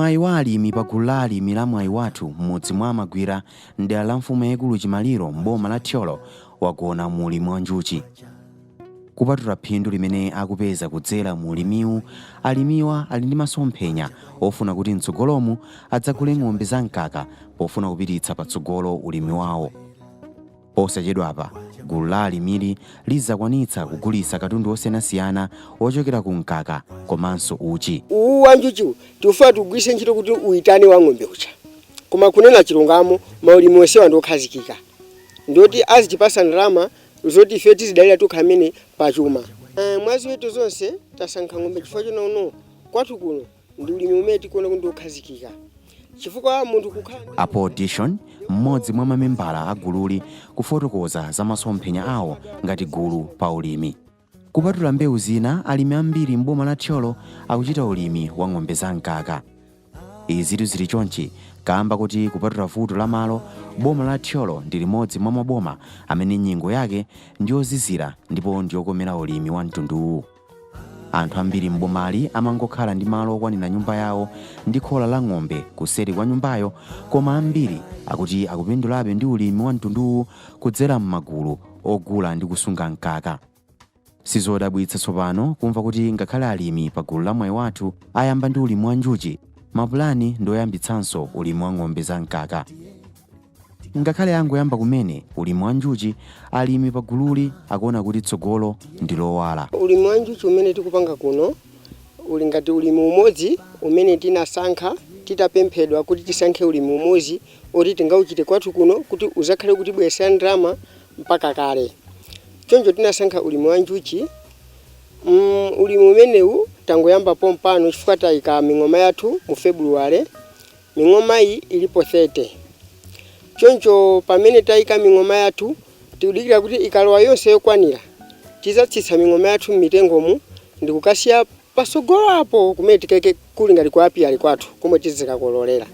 mwayi wa alimi pa gulu la alimi la mwayi wathu m'mudzi mwa Magwira m'dera la mfumu yaikulu Chimaliro m'boma la Thyolo wagona mu ulimi wa njuchi. Kupatula phindu limene akupeza kudzera mu ulimiwu, alimiwa ali ndi masomphenya ofuna kuti mtsogolomu adzagule ng'ombe za mkaka pofuna kupititsa patsogolo ulimi wawo. Posachedwapa, gulu la alimili lizakwanitsa kugulitsa katundu osiyanasiyana ochokera ku mkaka komanso uchi. Wa njuchi tifuna tugwiritse ntchito kuti uitane wa ng'ombe ucha. Koma kunena chilungamo maulimi onse ndokhazikika. Ndoti azitipasa ndalama zoti ife tizidalira tukhamene pachuma. Mwazi wetu zonse tasankha ng'ombe chifukwa chino kwathu kuno ndi ulimi umene tikuona kuti ndokhazikika. Chifukwa munthu kukhala Apodition mmodzi mwa mamembala a gululi kufotokoza za masomphenya awo ngati gulu pa ulimi. Kupatula mbewu zina, alimi ambiri m'boma la Thyolo akuchita ulimi wa ng'ombe za mkaka. Izi zili chonchi kamba kuti kupatula vuto la malo, boma la Thyolo ndi limodzi mwa maboma amene nyingo yake ndiyozizira ndipo ndiyokomera ulimi wa mtunduwu. Anthu ambiri m'bomali amangokhala ndi malo okwanira nyumba yawo ndi khola la ng'ombe kuseri kwa nyumbayo, koma ambiri akuti akupindulabe ndi ulimi wa mtunduwu kudzera m'magulu ogula ndi kusunga mkaka. Sizodabwitsa tsopano kumva kuti ngakhale alimi pa gulu la mwayi wathu ayamba ndi ulimi wa njuchi, mapulani ndoyambitsanso ulimi wa ng'ombe za mkaka. Ngakhale angoyamba kumene ulimi wa njuchi, alimi pa gululi akuona kuti tsogolo ndi lowala. Ulimi wa njuchi umene tikupanga kuno uli ngati ulimi umodzi umene tinasankha titapemphedwa kuti tisankhe ulimi umodzi oti tingauchite kwathu kuno kuti uzakhale kuti bwesa ndalama mpaka kale. Choncho tinasankha ulimi wa njuchi. Ulimi umenewu tangoyamba pompano chifukwa tayika ming'oma yathu mu February. Ming'oma iyi ilipo 30. Choncho pamene tayika ming'oma yathu tikudikira kuti ikalowa yonse yokwanira tizatsitsa ming'oma yathu m'mitengomu ndi kukasiya pasogolo apo kumene tikeke kuli ngati kwa api ali kwathu komwe tizikakololera.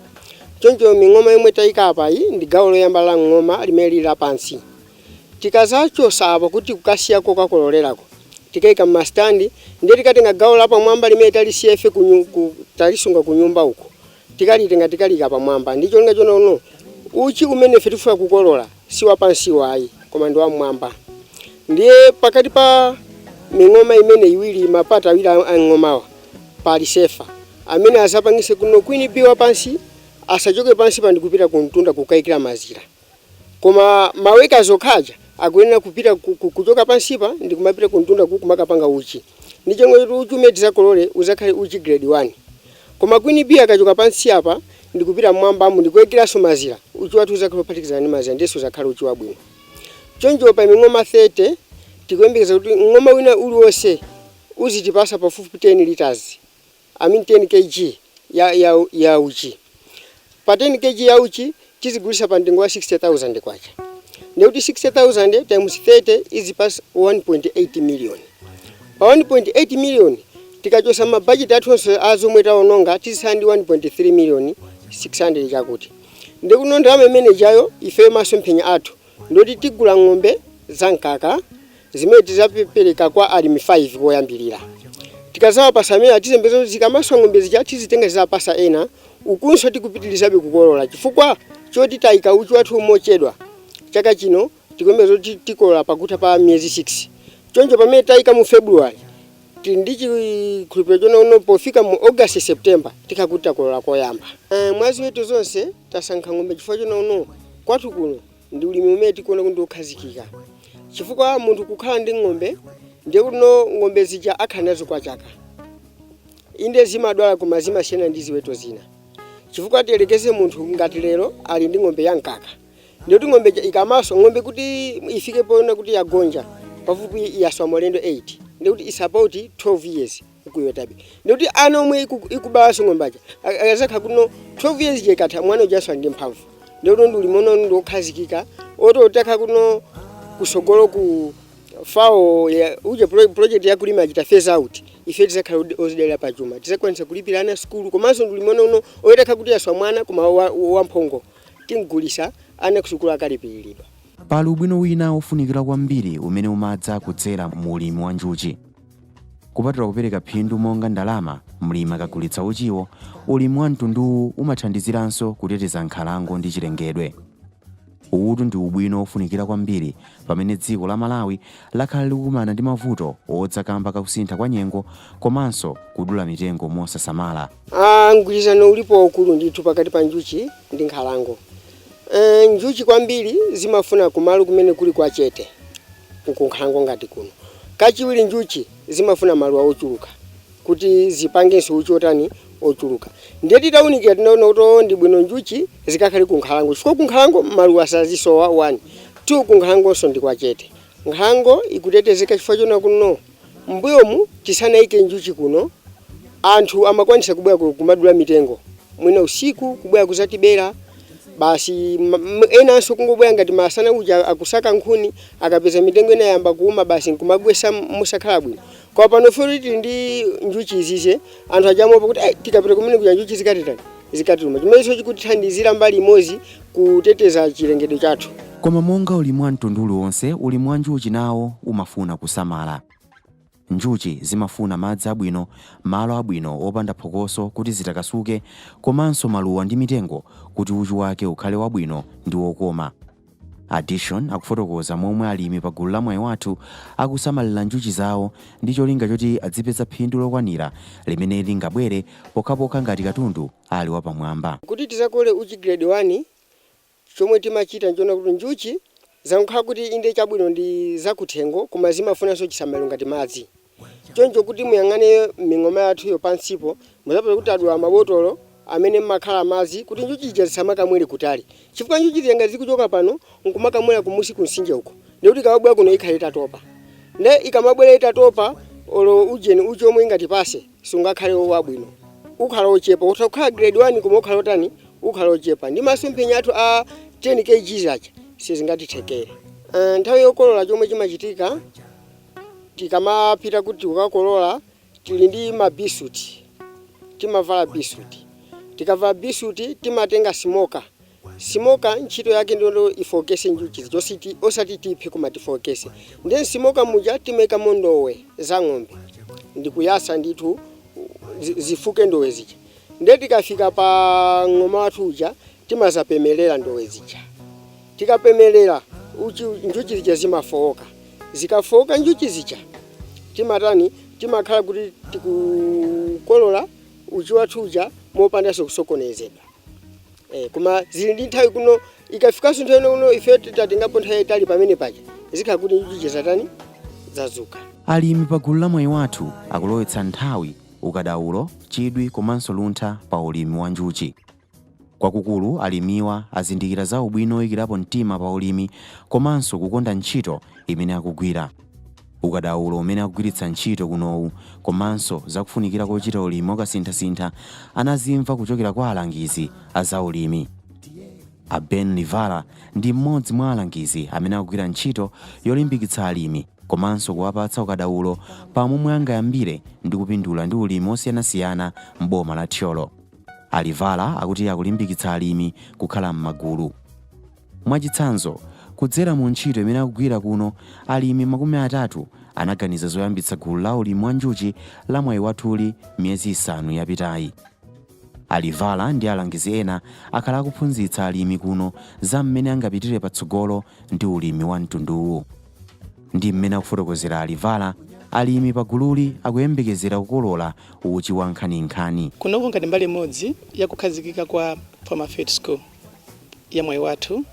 Choncho ming'oma yomwe tayika apa iyi ndi gawo loyamba la ng'oma limene lili lapansi. Tikazachosa apa kuti kukasiya kokakololerako tikayika m'mastandi ndiye tikatenga gawo lapamwamba limene talisiya ife talisunga ku nyumba uko tikalitenga tikalika pamwamba. Ndicho linga chono uchi umene ife tifuna kukolola si wapansi wayi koma ndi wamwamba. Ndiye pakati pa ming'oma imene iwiri mapata awiri a ng'omawa pali sefa amene azapangise kuno kwini piwa pansi asachoke pansi pa ndikupita ku mtunda kukayikira mazira. Koma maweka zokhaja akuyenera kupita kuchoka pansipa ndi kumapita ku mtunda kumakapanga uchi. Ndicho ngoti uchi umene tizakolole uzakhale uchi grade 1. Koma kwini piwa akachoka pansi apa ndikupita mwamba mu ndikuyekiranso mazira. Uchi wathu uzakhala uphatikizana ndi mazira ndiso uzakhala uchi wabwino. Choncho pa ming'oma 30 tikuyembekeza kuti ng'oma wina uliwonse uzitipasa pafupi 10 liters. 10 kg ya uchi. Pa 10 kg ya uchi tizigulisa pa mtengo wa 60,000 kwacha. Ndikuti 60,000 times 30 izipasa 1.8 million. Pa 1.8 million tikachosa mabudget athu onse azomwe taononga tizisandi 1.3 million 600 chakuti. Ndikuno ndalama imene chayo ife masomphenya athu ndoti tigula ng'ombe za mkaka zimene tizapereka kwa alimi 5 koyambirira. Tikazawa pasamira tizembezo zikamaswa ng'ombe zija tizitenga zizapasa ena ukunso tikupitilizabe kukolola chifukwa choti tayika uchi wathu mochedwa. Chaka chino tikuyembekeza kuti tikolola pakuti pa miyezi 6. Choncho pamene tayika mu February ndichi khulupiriro chono pofika mu August September tikakuti takolola koyamba. Mwazi wetu zonse tasankha ng'ombe chifukwa chono kwathu kuno ndi ulimi umene tikuona kuti ukhazikika. Chifukwa munthu kukhala ndi ng'ombe ndiye kuno ng'ombe zija akhala nazo kwa chaka. Inde zimadwala koma zimasiyana ndi ziweto zina. Chifukwa tiyerekeze munthu ngati lero ali ndi ng'ombe ya mkaka. Ndiye kuti ng'ombe ikamaso ng'ombe kuti ifike pona kuti yagonja pafupi yaswa molendo 8. Ndiye kuti is about 12 years ikuyotabe. Ndiye kuti ana omwe ikubalanso ng'ombe aja akazakha kuno 12 years je katha mwana ujaswa ndi mphamvu. Ndiye kuti uli mono ndokhazikika ototaka kuno kusogolo ku FAO ya uje project ya kulima chita phase out ife tizakhala ozidalira pachuma tizakwanisa kulipira ana school komanso nduli mono oyetaka kuti yaswa mwana koma wamphongo tingulisa ana kusukulu akalipiridwa. Pali ubwino wina ofunikira kwambiri umene umadza kudzera mu ulimi wa njuchi. Kupatula kupereka phindu monga ndalama, mlimi akagulitsa uchiwo, ulimi wa mtunduwu umathandiziranso kuteteza nkhalango ndi chilengedwe. Uwu ndi ubwino ofunikira kwambiri pamene dziko la Malawi lakhala likumana ndi mavuto odzakamba kakusintha kwa nyengo komanso kudula mitengo mosasamala. Mgwirizano ulipo waukulu ndithu pakati pa njuchi ndi nkhalango. Njuchi kwambiri zimafuna kumalo kumene kuli kwa chete kunkhalango ngati kuno. Kachiwiri njuchi zimafuna maluwa ochuluka kuti zipangenso uchi otani ochuluka. Ndiye titawunikira tinaona kuti ndi bwino njuchi zikakhale kunkhalango. Chifukwa kunkhalango maluwa sazisowa 1. 2 kunkhalangonso ndi kwa chete. Nkhalango ikutetezeka chifukwa chona kuno mbuyomu tisanayike njuchi kuno anthu amakwanisa kubwera kumadula mitengo. Mwina usiku kubwera kuzatibera basi enanso kungobwera ngati masana uja akusaka nkhuni akapeza mitengo ina yamba kuuma basi nkumagwesa musakhala bwino. Kwa pano furiti ndi njuchi izize anthu ajamopa kuti tikapita kumene kuja njuchi zikatituma. Chimenecho chikutithandizira mbali imodzi kuteteza chilengedwe chathu. Koma monga ulimi wa mtundu wonse, ulimi wa njuchi nawo umafuna kusamala. Njuchi zimafuna madzi abwino, malo abwino opanda phokoso kuti zitakasuke, komanso maluwa ndi mitengo kuti uchi wake ukhale wabwino ndi wokoma. Addition akufotokoza momwe alimi pa gulu la Mwayi Wathu akusamalira njuchi zawo ndi cholinga choti adzipeza phindu lokwanira limene lingabwere pokhapokha ngati katundu ali wapamwamba. Kuti tizakole uchi grade 1 chomwe timachita nchona kuti njuchi zankhala kuti inde chabwino ndi zakuthengo koma zimafunanso chisamaliro ngati madzi. Choncho kuti muyang'ane ming'oma yathu yo pansipo muzapeza kuti adula mabotolo amene makhala madzi kuti njuchi ija zisamakamwere kutali. Chifukwa njuchi zenga zikuchoka pano nkumakamwera kumusi kunsinje uko. Ndiye kuti ikabwera kuno ikhale itatopa. Nde ikamabwera itatopa olo ujeni uchi omwe ngati pase sungakhale wabwino. Ukhala ochepa utakhala grade 1 koma ukhala otani ukhala ochepa. Ndi masomphenya athu a 10 kg zacha sizingatithekere. Nthawi yokolola chomwe chimachitika tikamapita kuti ukakolola tili ndi mabisuti. Timavala bisuti. Tikavala bisuti timatenga smoker. Smoker ntchito yake ndio ifokese njuchi zositi osati tiphe koma tifokese. Ndiye smoker muja timeka mondowe za ng'ombe. Ndikuyasa ndithu zifuke ndowe zija. Ndiye tikafika pa ng'oma wathu uja timazapemelera ndowe zija. Tikapemelera uchi njuchi zija zimafoka. Zikafoka njuchi zija timatani timakhala kuti tikukolola uchi wathu uja mopandanso kusokonezedwa. Koma zili ndi nthawi kuno ikafikanso nthawi kuno ife titatengapo nthawi itali pamene paja zikhala kuti njuchi zatani zazuka. Alimi pa gulu la Mwayi Wathu akulowetsa nthawi, ukadaulo, chidwi komanso luntha pa ulimi wa njuchi. Kwakukulu alimiwa azindikira za ubwino oyikirapo mtima pa ulimi komanso kukonda ntchito imene akugwira. Ukadaulo umene akugwiritsa ntchito kunowu komanso zakufunikira kochita ulimi wakasinthasintha anazimva kuchokera kwa alangizi a za ulimi. Ben Livala ndi mmodzi mwa alangizi amene akugwira ntchito yolimbikitsa alimi komanso kuwapatsa ukadaulo pamomwe angayambire ndi kupindula ndi ulimi osiyanasiyana m'boma la Thyolo. Alivala akuti akulimbikitsa alimi kukhala m'magulu. Mwachitsanzo, kudzera mu ntchito imene akugwira kuno, alimi 30 anaganiza zoyambitsa gulu la ulimi wa njuchi la Mwayi Wathuli miyezi 5 yapitayi. Alivala ndi alangizi ena akhala akuphunzitsa alimi kuno za mmene angapitire patsogolo ndi ulimi wa mtunduwu. Ndi mmene akufotokozera Alivala, alimi pa gululi akuyembekezera kukolola uchi wa nkhaninkhani. Kunoko ngati mbali imodzi yakukhazikika kwa Permafed School ya Mwayi Wathu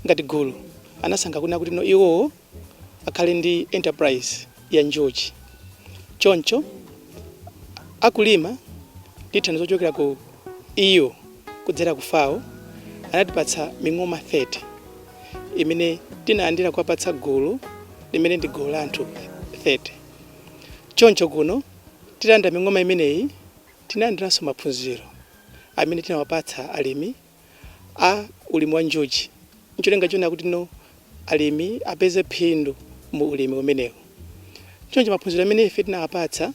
ngati gulu anasankha kuna kuti no iwo akhale ndi enterprise ya njuchi. Choncho akulima ndi thandizo lochokera ku iyo kudzera ku FAO anatipatsa ming'oma 30 imene tinalandira kuwapatsa gulu limene ndi gulu la anthu 30. Choncho kuno tilanda ming'oma imeneyi tinalandiranso maphunziro amene tinawapatsa alimi a ulimi wa njuchi. Ncholenga chona kuti no alimi apeze phindu mu ulimi umenewu. Choncho maphunziro amene ife tinawapatsa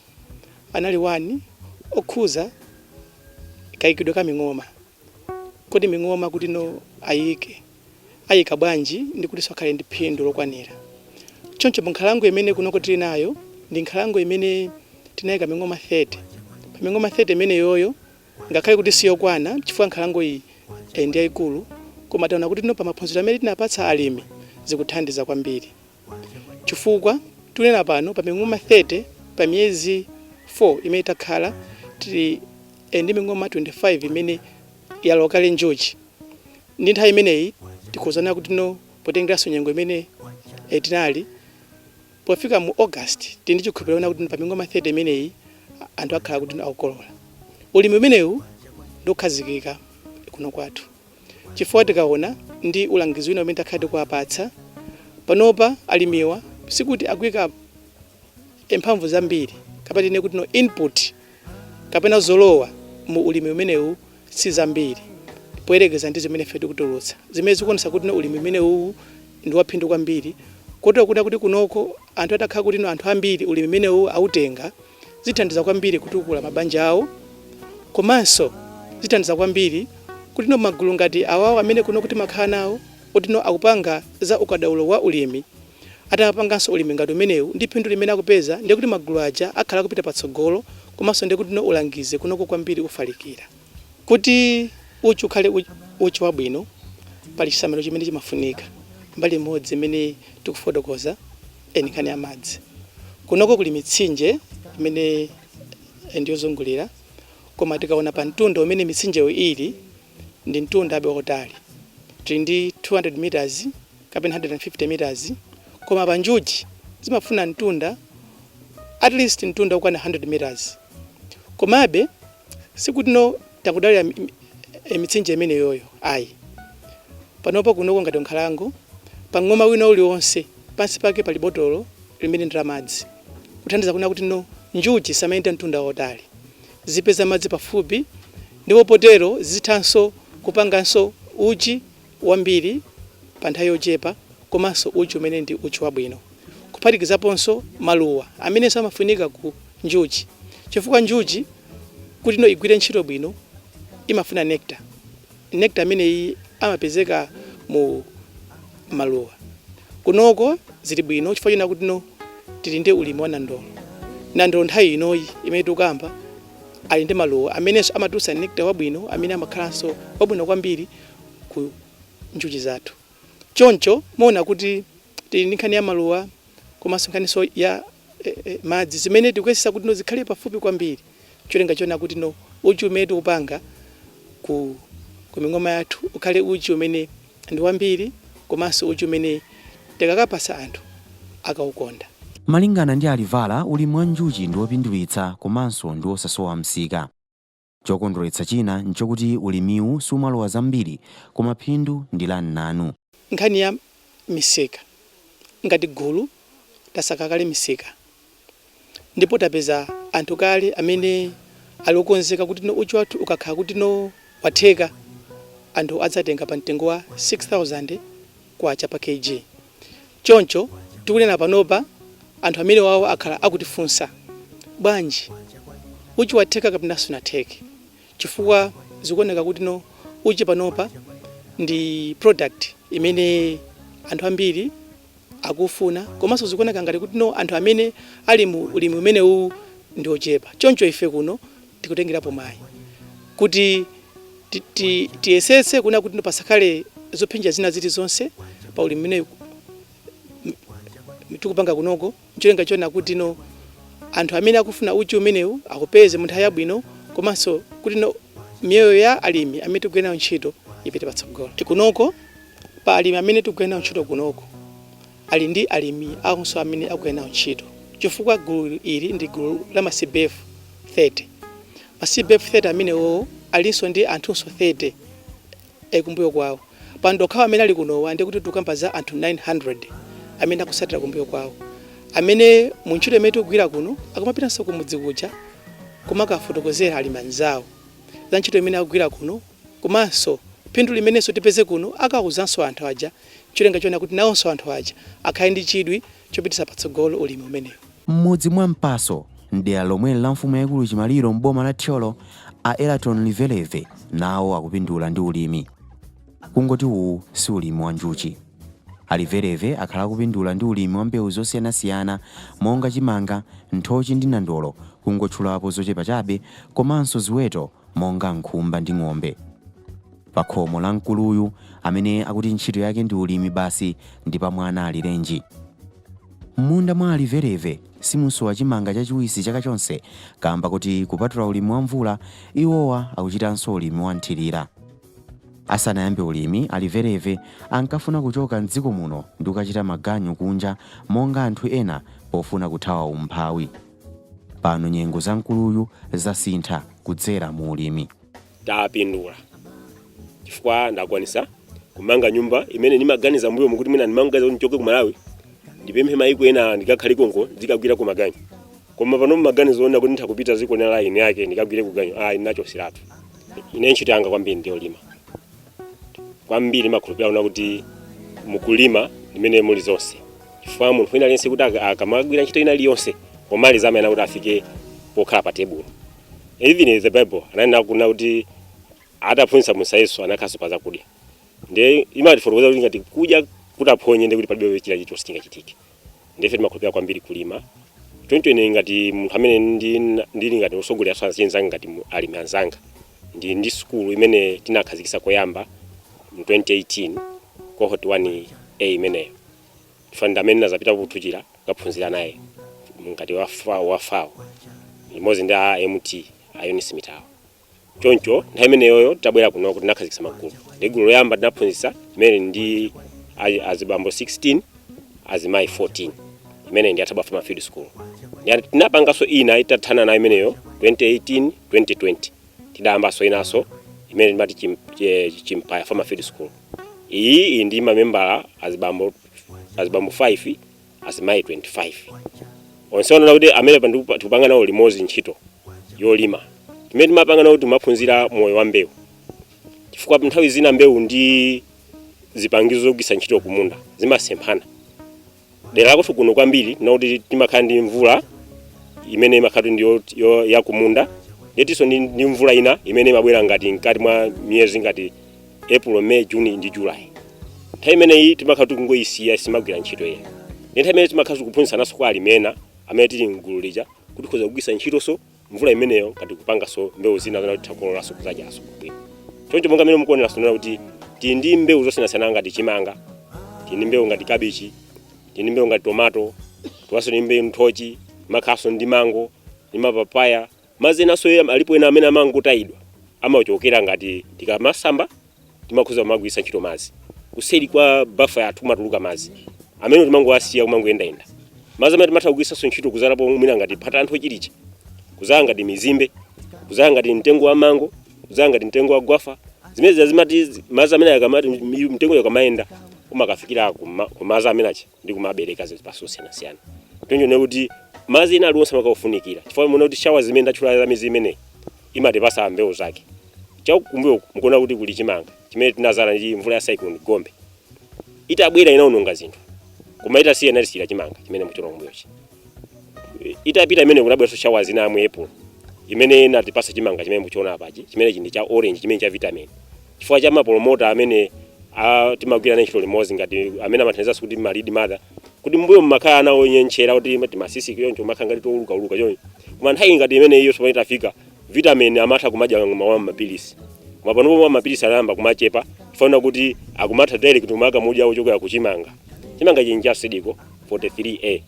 anali 1 okhuza kayikidwe ka ming'oma. Kodi ming'oma kuti no ayika bwanji ndi kuti sakhale ndi phindu lokwanira. Choncho mu nkhalango imene kunoko tili nayo ndi nkhalango imene tinayika ming'oma 30. Pa ming'oma 30 imene yoyo ngakhale kuti siyokwana chifukwa nkhalango iyi ndi yayikulu, koma taona kuti pa maphunziro amene tinapatsa alimi zikuthandiza kwambiri, chifukwa tunena pano pa ming'oma 30 pa miyezi 4 imene takhala tili ndi ming'oma 25 imene yalokale njuchi. Ndi nthawi imeneyi tikuzana kuti potengeranso nyengo imene tinali pofika mu August tindi chikhulupiriro kuti pa ming'oma 30 imeneyi anthu akhala kuti akukolola. Ulimi umenewu ndokhazikika kuno kwathu, chifukwa tikaona ndi ulangizi wina umene takhala tikuwapatsa panopa alimiwa sikuti akuyika mphamvu zambiri kapena kuti input kapena zolowa mu ulimi umenewu si zambiri poyerekeza ndi zimene ife tikutulutsa, zimene zikuonesa kuti ulimi umenewu ndi waphindu kwambiri, kotero kuti kunoko anthu atakhala kuti anthu ambiri ulimi umenewu autenga, zithandiza kwambiri kutukula mabanja awo, komanso zithandiza kwambiri kuti magulu ngati awawo amene kuno kuti makhala nawo kuti akupanga za ukadaulo wa ulimi atapanganso ulimi ngati umenewu ndi phindu limene akupeza ndi kuti magulu aja akhala kupita patsogolo, komanso ndi kuti ulangize kunoko kwambiri ufalikira. Kuti uchi ukhale uchi wabwino pali chisamalo chimene chimafunika mbali imodzi imene tikufotokoza nkhani ya madzi. Kunoko kuli mitsinje imene ndiyozungulira, koma tikaona pa mtunda umene mitsinjeyo ili ndi mtunda utali tili ndi 200 meters kapena 150 meters, koma pa njuchi zimafuna mtunda at least mtunda ukwana 100 meters. Komabe sikuti takudalira mitsinje imene yoyo ayi. Panopo kunoko ngati nkhalango pa ng'oma wina uliwonse pansi pake pali botolo limene ndi la madzi, kuthandiza kuna kuti njuchi samayenda mtunda wotali zipeza madzi pafupi, ndipo potero zithanso kupanganso uchi wambiri pa nthawi yochepa, komanso uchi umene ndi uchi wabwino, kuphatikizaponso maluwa amene samafunika ku njuchi, chifukwa njuchi kuti igwire ntchito bwino imafuna nectar. Nectar amene amapezeka mu maluwa. Kunoko zili bwino chifukwa kuti tili ndi ulimi wa nandolo. Nandolo nthawi inoyi imene tukamba ali ndi maluwa amenenso amatusa nectar wabwino amene amakhalanso wabwino kwambiri ku njuchi zathu. Choncho muona kuti tili ndi nkhani ya maluwa komanso nkhaniso ya madzi zimene tikuyesesa kuti zikhale pafupi kwambiri, cholinga chona kuti uchi umene tikupanga ku ming'oma yathu ukhale uchi umene ndi wambiri, komanso uchi umene tikakapasa anthu akaukonda. Malingana ndi Alivala, ulimi wa njuchi ndi wopindulitsa komanso ndi wosasowa msika. Chokondweretsa china nchokuti ulimiwu sumalowa zambiri, koma phindu ndi la nanu. Nkhani ya misika ngati gulu tasaka kale misika, ndipo tapeza anthu kale amene aliokonzeka kuti uchi wathu ukakhala kuti watheka anthu adzatenga pa mtengo wa 6,000 kwacha pa kg. Choncho tikunena panopa anthu amene wawo akhala akutifunsa bwanji uchi watheka kapena sunatheke, chifukwa zikuoneka kuti uchi panopa ndi product imene anthu ambiri akufuna, komanso zikuoneka ngati kuti anthu amene ali mu ulimi umenewu ndi ochepa. Choncho ife kuno tikutengerapo mayi kuti tiyesetse kuna kuti pasakhale zophinja zina zilizonse pa ulimi umenewu tikupanga kunoko, cholinga chona kuti anthu amene akufuna uchi umenewu akupeze mu nthawi yabwino, komanso kuti miyoyo ya alimi amene tikugwira nawo ntchito ipite patsogolo. Kunoko pa alimi amene tikugwira nawo ntchito kunoko ali ndi alimi akonso amene akugwira nawo ntchito, chifukwa gulu ili ndi gulu la ma CBF 30. Ma CBF 30 amenewo alinso ndi anthunso 30 kumbuyo kwawo. Pandokhawa amene ali kunowa ndi kuti tukamba za anthu 900 amene akusatira kumbuyo kwawo, amene mu ntchito imene tikugwira kuno akumapitanso kumudzi kuja kumakafotokozera alimi anzawo za ntchito imene akugwira kuno, komanso phindu limenenso tipeze kuno akawuzanso anthu aja, cholinga chona kuti nawonso anthu aja akhale ndi chidwi chopitisa patsogolo ulimi umenewu. Mmodzi mwa mpaso mdera lomwe la mfumu yaikulu Chimaliro m'boma la Thyolo, a Elaton Liveleve nawo akupindula ndi ulimi. Kungoti uwu si ulimi wa njuchi. Alivereve akhala kupindula ndi ulimi wa mbewu zosiyanasiyana monga chimanga, nthochi ndi nandolo, kungotchulapo zochepa chabe, komanso ziweto monga nkhumba ndi ng'ombe. Pa khomo la mkuluyu amene akuti ntchito yake ndi ulimi basi ndi pa mwana ali renji. M'munda mwa Alivereve simusowa chimanga chachiwisi chaka chonse, kamba kuti kupatula ulimi wa mvula iwowa akuchitanso ulimi wa nthirira. Asanayambe ulimi, Alivereve ankafuna kuchoka m'dziko muno ndi kukachita maganyu kunja monga anthu ena pofuna kuthawa umphawi. Pano nyengo za mkuluyu zasintha kudzera mu ulimi. Tapindula chifukwa ndakwanisa kumanga nyumba imene nimaganiza mbuyo mukuti mwina ndimangaza ndichoke ku Malawi ndipemphe maiko ena ndikakhale konko ndikagwira ku maganyu. Koma pano maganizo ona kuti nditakupita ziko na line yake ndikagwire ku ganyu inacho silatu. Ine ntchito yanga kwambiri ndi ulima. Kwambiri makhulupirira una kuti mukulima imene muli zonse. Chifukwa munthu wina aliyense kuti akamagwira ntchito ina iliyonse pomaliza amene kuti afike pokhala pa table. Even in the Bible ananena kuti adaphunzitsa Musa Yesu anakhaso pa zakudya. Ndiye imatifotokoza kuti ngati kudya kutaphonye ndi kuti palibe chila chicho chingachitike. Ndife timakhulupirira kwambiri kulima. Choncho ine ngati munthu amene ndili ngati osogolera sanzi ngati alimi anzanga. Ndi school imene tinakhazikisa koyamba mu 2018 cohort 1A imeneyo. Fundamental zapita kutuchira kaphunzira naye ngati wafawo. Imozi nda MT ayoni simitawo. Choncho nthawi imeneyo tabwera kuno kuti nakhazikisa magulu. Ndi gulu loyamba tinaphunzitsa imene ndi azibambo 16 azimayi 14 imene ndi Ataba Farmer Field School. Tinapangaso ina itathana na imeneyo 2018 2020 tidayambaso inaso imene ndimati Chimpaya Farmer Field School. Iyi ndi mamembala azibambo 5 azimayi 25. Onseona kuti amene tikupanga nawo limozi ntchito yolima. Timene timapanga nawo timaphunzira moyo wa mbewu. Chifukwa nthawi zina mbewu ndi zipangizo zogwisa ntchito kumunda zimasemphana. Dera lako kuno kwambiri nakuti timakhala ndi mvula imene imakhala ndi ya kumunda. Yetinso ndi mvula ina imene imabwera ngati nkati mwa miyezi ngati April, May, June ndi July. Nthawi imeneyi timakhala tikungoyisiya simagwira ntchito yena. Nthawi imene timakhala tikuphunzitsa naso kwa alimena amene tili mgulu lija kuti khoza kugwisa ntchitonso mvula imeneyo ngati kupangaso mbewu zina zana titakololanso kuzadyaso kubwino. Choncho monga mmene mukuonera sonera kuti tili ndi mbewu zosiyanasiyana ngati chimanga, tili ndi mbewu ngati kabichi, tili ndi mbewu ngati tomato, tuwaso ndi mbewu nthochi, makhaso ndi mango, ndi mapapaya. Mazinaso alipo ena amene amango tayidwa amachokera ngati tikamasamba timakhuza magwisa ntchito mazi. Kuseri kwa bafa yathu matuluka mazi amene timango asiya kumangoyenda. Mazi amene timatha kugwisanso ntchito kuzalapo mwina ngati phata anthu chilichi, kuzala ngati mizimbe, kuzala ngati mtengo wa mango, kuzala ngati mtengo wa gwafa. Zimene zimati mazi amene akamati mtengo yakamayenda umakafikira ku mazi amene achi ndi kumabereka zipaso siyana. Choncho ne kuti mazi ina aliwonse makafunikira. Chifukwa muona kuti shawa zimene ndachula za mizi imene imatipasa mbewu zake. Chakumbuyo mukuona kuti kuli chimanga chimene tinazala ndi mvula ya cyclone Gombe. Itabwera inaononga zinthu. Koma itasiya nalisira chimanga chimene mucholo kumbuyochi. Itapita imene kunabweranso shawa zina amwe April imene inatipasa chimanga chimene muchiona apachi chimene chindi cha orange chimene cha vitamin. Chifukwa cha mapromota amene timagwira ntchito limodzi ngati amene amathandiza kuti malidi mother kuti mbuyo mmakhala nawo nyenchera kuti timasisi choncho makhala ngati toluka choncho. Koma nthawi ngati imene iyo sopa itafika vitamin amatha kumadya mwa mapilisi. Koma panopo mapilisi anayamba kumachepa chifukwa kuti akumatha direct kumaka mudya ochokera ku chimanga. Chimanga chinja sidiko 43A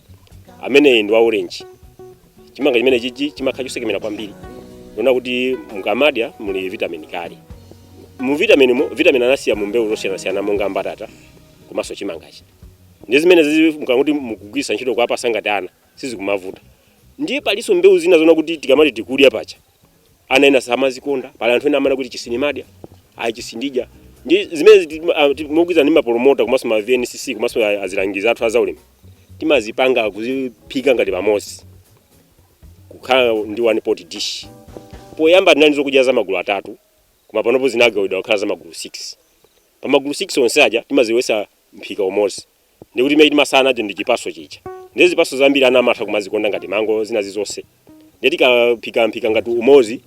amene ndi wa orange. Chimanga chimene chichi chimakhala chosekemera kwambiri. Unaona kuti mukamadya muli vitamin kali. Mu vitamin anasiya mu mbewu zosiyanasiyana monga mbatata komanso chimangachi. Ndi zimene mukakuti mukugwisa ntchito kwa pasangati ana sizikumavuta. Ndiye paliso mbewu zina zona kuti tikamati tikudya pacha ana ena samazikonda pala anthu ena amana kuti chisinimadya achisindija. Ndi zimene mugwiza ndi mapromota komanso ma VNCC komanso azilangiza athu azaulimi timazipanga kuziphika ngati pamosi kukhala ndi one pot dish. Poyamba ndinalizo kudya za magulu 3 koma panopo zinagawidwa kukhala za magulu 6. Pa magulu 6 onse aja timaziwesa mphika umozi. Ndikuti imene timasana ajo ndi chipaso chicha. Ndi zipaso zambiri ana amatha kumazikonda ngati mango zina zizonse. Ndi tikaphika ngati umozi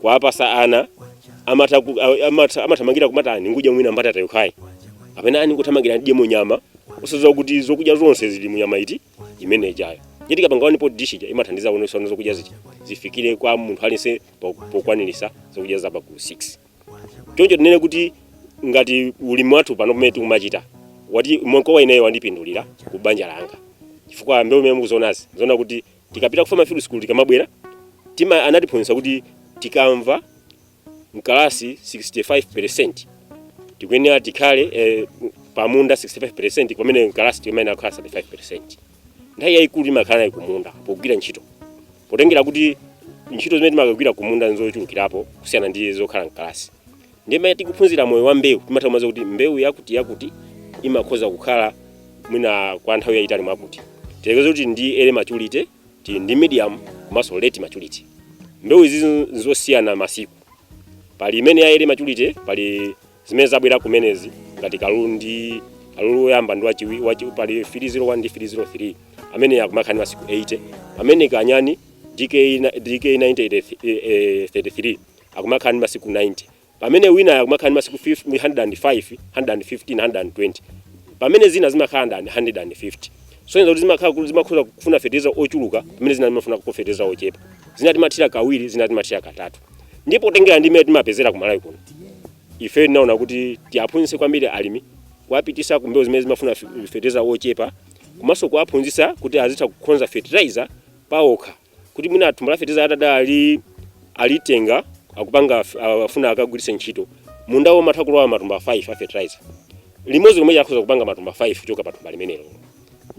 kwa apasa ana amathamangira kumatani ngudya mwina mbatata yokhayi. apena ani kuthamangira ndiye munyama usazowa kuti zokudya zonse zili munyama iti imene ijayo nditi kapanga wani pot dish imathandiza kuno zokudya zifikire kwa munthu aliyense pokwanirisa zokudya zapa ku 6 choncho tinene kuti ngati ulimi wathu pano pamene tikumachita wati mkowa ineyo wandipindulira ku banja langa chifukwa mbewu imene mukuzonazi zona kuti tikapita ku farm field school tikamabwera anatiphunzitsa kuti tikamva mkalasi 65% tikuyenera tikhale pamunda 65% pamene mkalasi tikumene akhala 35%. Nthawi yayikulu imakhala kumunda pogwira ntchito potengera kuti ntchito zimene timakagwira kumunda nzochulukirapo kusiyana ndi zokhala mkalasi. Ndime tikuphunzira moyo wa mbewu timatamaza kuti mbewu yakuti imakhoza kukhala mwina kwa nthawi yayitali mwakuti tiyerekeza kuti ndi early maturity ndi medium komanso late maturity. Mbewu izi nzosiyana masiku, pali imene ya early maturity pali zimene zabwera kumenezi ngati kalulu oyamba ndi pali 301 ndi 303 amene akumakhala masiku 80, pamene kanyani DK9033 akumakhala masiku 90, pamene wina akumakhala masiku 105, 115, 120, pamene zina zimakhala 150. So nzo zimakhoza kufuna fertilizer ochuluka pamene zina zimafuna fertilizer ochepa, zina timathira kawiri, zina timathira katatu. Ndipo tengera ndime timapezera kumalawi kuno ife naona kuti tiaphunzitse kwambiri alimi kuapitisa ku mbewu zimene zimafuna fertilizer ochepa, komanso kuaphunzitsa kuti azitha kukonza fertilizer paokha, kuti mwina thumba la fertilizer atada alitenga akupanga afuna akagwiritse ntchito munda womatha kulowa matumba 5 a fertilizer limodzi lomwe yakhoza kupanga matumba 5 kuchoka pa thumba limenelo.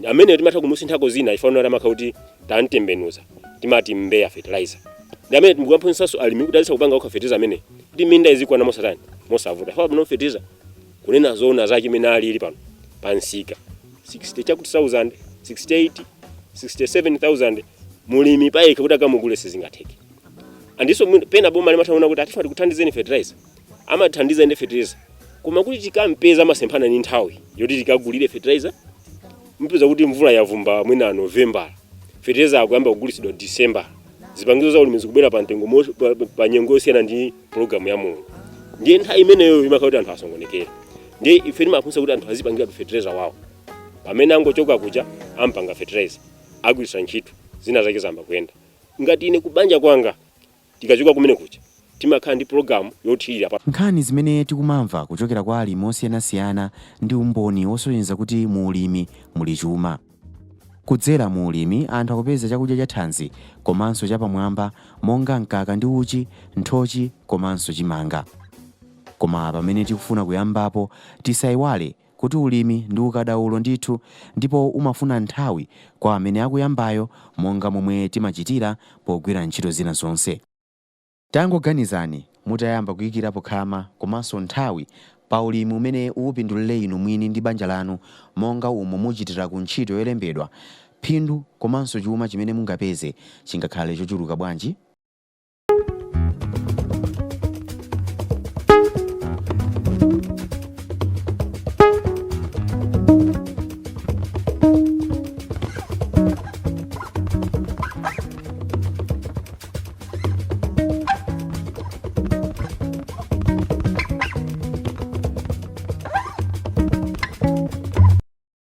Amene timatha kumusinthako zina ifanira amakha kuti tantembenuza timati mbeya fertilizer. Ndi amene tikuaphunzitsanso alimi kuti azitha kupanga okha fertilizer amene kuti minda izikwana mosatani mosavuta. Fa pano fertilizer kunena zona zake imene ali pano pansika 60 chakuti 1000, 68, 67000 mulimi paika kuti akamugule sizingatheke. Andiso pena boma limathaona kuti atifati kuthandizeni fertilizer amathandiza ndi fertilizer koma kuti tikampeza masemphana ni nthawi yoti tikagulire fertilizer mpeza kuti mvula yavumba mwina November, fertilizer akuyamba kugulisidwa December. Zipangizo za ulimi zikubwera pa mtengo pa nyengo yosiyana ndi program ya Mulungu. Ndiye nthawi imeneyo imakhala kuti anthu asongonekera. Ndiye ife timaphunzitsa kuti anthu azipangira fertilizer wawo pamene angochoka kuja ampanga fertilizer agwiritsa ntchito zina zake zamba kuyenda. Ngati ine kubanja kwanga tikachoka kumene kuja timakhala ndi program yothirira pa nkhani zimene tikumamva kuchokera kwa alimi osiyanasiyana ndi umboni osonyeza kuti mu ulimi muli chuma. Kudzera mu ulimi anthu akupeza chakudya cha thanzi komanso chapamwamba monga mkaka ndi uchi, nthochi komanso chimanga. Koma pamene tikufuna kuyambapo tisayiwale kuti ulimi ndi ukadaulo ndithu ndipo umafuna nthawi kwa amene akuyambayo monga momwe timachitira pogwira ntchito zina zonse. Tangoganizani mutayamba kuyikirapo khama komanso nthawi pa ulimi umene upindulire inu mwini ndi banja lanu monga umo muchitira ku ntchito yolembedwa, phindu komanso chuma chimene mungapeze chingakhale chochuluka bwanji.